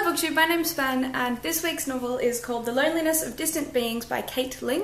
Hello Booktube, my name's Span, and this week's novel is called The Loneliness of Distant Beings by Kate Ling.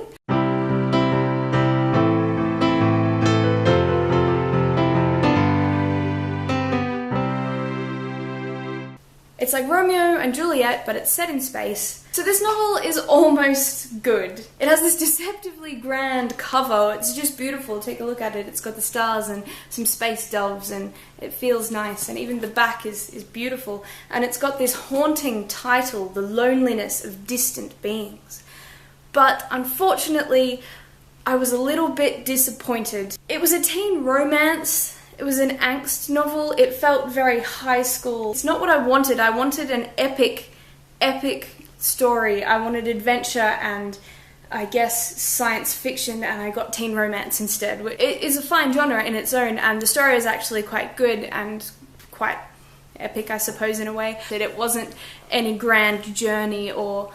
It's like Romeo and Juliet, but it's set in space. So this novel is almost good. It has this deceptively grand cover. It's just beautiful. Take a look at it. It's got the stars and some space doves, and it feels nice. And even the back is beautiful. And it's got this haunting title, The Loneliness of Distant Beings. But unfortunately, I was a little bit disappointed. It was a teen romance. It was an angst novel. It felt very high school. It's not what I wanted. I wanted an epic story. I wanted adventure and, I guess, science fiction, and I got teen romance instead. It is a fine genre in its own, and the story is actually quite good and quite epic, I suppose, in a way. That it wasn't any grand journey or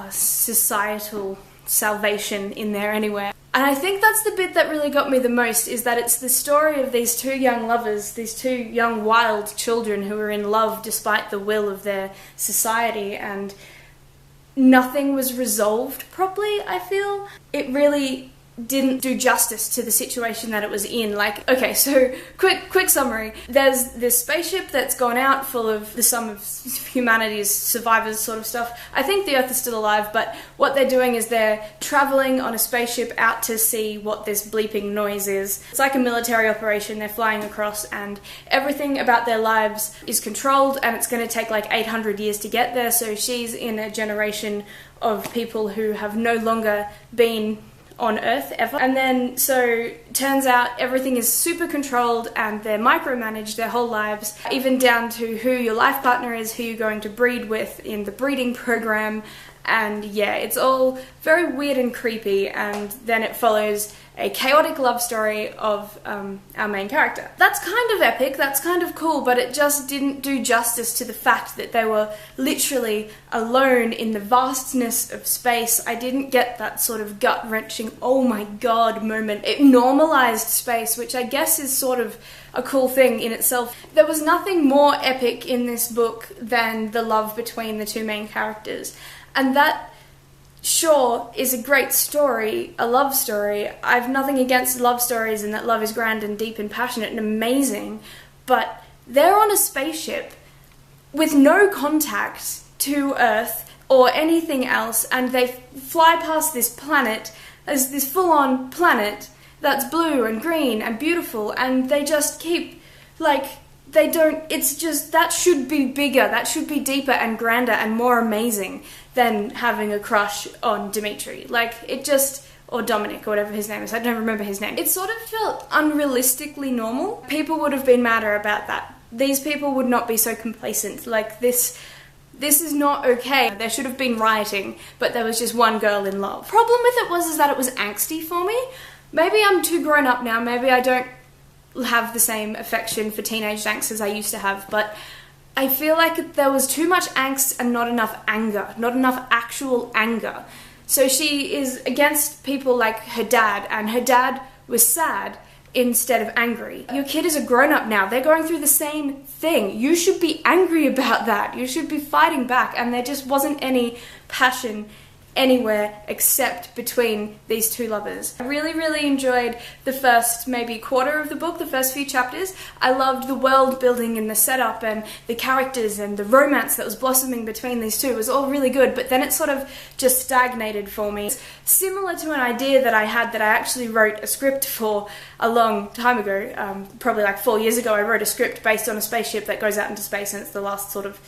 societal salvation in there anywhere. And I think that's the bit that really got me the most, is that it's the story of these two young lovers, these two young wild children who are in love despite the will of their society, and nothing was resolved properly, I feel. It really didn't do justice to the situation that it was in. Like, okay, so quick summary. There's this spaceship that's gone out full of the sum of humanity's survivors sort of stuff. I think the Earth is still alive, but what they're doing is they're traveling on a spaceship out to see what this bleeping noise is. It's like a military operation. They're flying across, and everything about their lives is controlled, and it's going to take like 800 years to get there. So she's in a generation of people who have no longer been on Earth ever. And then, so, turns out everything is super controlled and they're micromanaged their whole lives, even down to who your life partner is, who you're going to breed with in the breeding program. And yeah, it's all very weird and creepy, and then it follows a chaotic love story of our main character. That's kind of epic, that's kind of cool, but it just didn't do justice to the fact that they were literally alone in the vastness of space. I didn't get that sort of gut-wrenching, oh my god moment. It normalized space, which I guess is sort of a cool thing in itself. There was nothing more epic in this book than the love between the two main characters. And that, sure, is a great story, a love story. I've nothing against love stories, and that love is grand and deep and passionate and amazing, but they're on a spaceship with no contact to Earth or anything else, and they fly past this planet as this full-on planet that's blue and green and beautiful, and they just keep, like, they don't, it's just, that should be bigger, that should be deeper and grander and more amazing than having a crush on Dimitri. Like, it just, or Dominic, or whatever his name is, I don't remember his name. It sort of felt unrealistically normal. People would have been madder about that. These people would not be so complacent. Like, this is not okay. There should have been rioting, but there was just one girl in love. Problem with it was that it was angsty for me. Maybe I'm too grown up now, maybe I don't have the same affection for teenage angst as I used to have, but I feel like there was too much angst and not enough anger, not enough actual anger. So she is against people like her dad, and her dad was sad instead of angry. Your kid is a grown-up now, they're going through the same thing. You should be angry about that, you should be fighting back, and there just wasn't any passion anywhere except between these two lovers. I really enjoyed the first maybe quarter of the book, the first few chapters. I loved the world building and the setup and the characters and the romance that was blossoming between these two. It was all really good, but then it sort of just stagnated for me. Similar to an idea that I had that I actually wrote a script for a long time ago, probably like 4 years ago. I wrote a script based on a spaceship that goes out into space, and it's the last sort of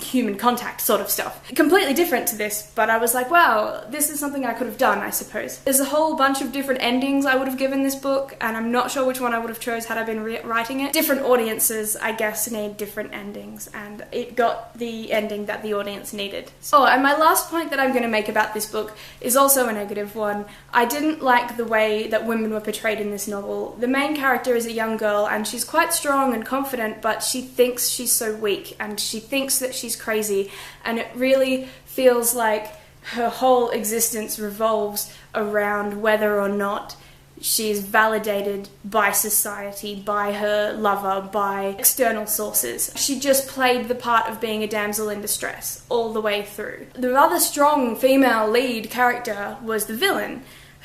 human contact sort of stuff. Completely different to this, but I was like, wow, this is something I could have done, I suppose. There's a whole bunch of different endings I would have given this book, and I'm not sure which one I would have chose had I been writing it. Different audiences, I guess, need different endings, and it got the ending that the audience needed. Oh, and my last point that I'm going to make about this book is also a negative one. I didn't like the way that women were portrayed in this novel. The main character is a young girl, and she's quite strong and confident, but she thinks she's so weak, and she thinks that she's crazy, and it really feels like her whole existence revolves around whether or not She's validated by society, by her lover, by external sources. She just played the part of being a damsel in distress all the way through. The other strong female lead character was the villain,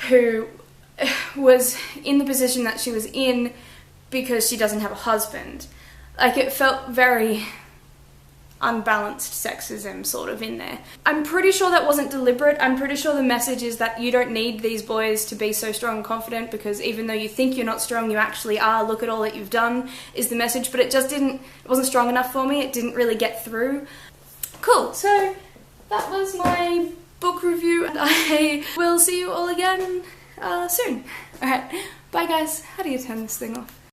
who was in the position that she was in because she doesn't have a husband. Like, it felt very unbalanced sexism sort of in there. I'm pretty sure that wasn't deliberate. I'm pretty sure the message is that you don't need these boys to be so strong and confident, because even though you think you're not strong, you actually are. Look at all that you've done, is the message. But it wasn't strong enough for me. It didn't really get through. Cool, so that was my book review, and I will see you all again soon. Alright, bye guys. How do you turn this thing off?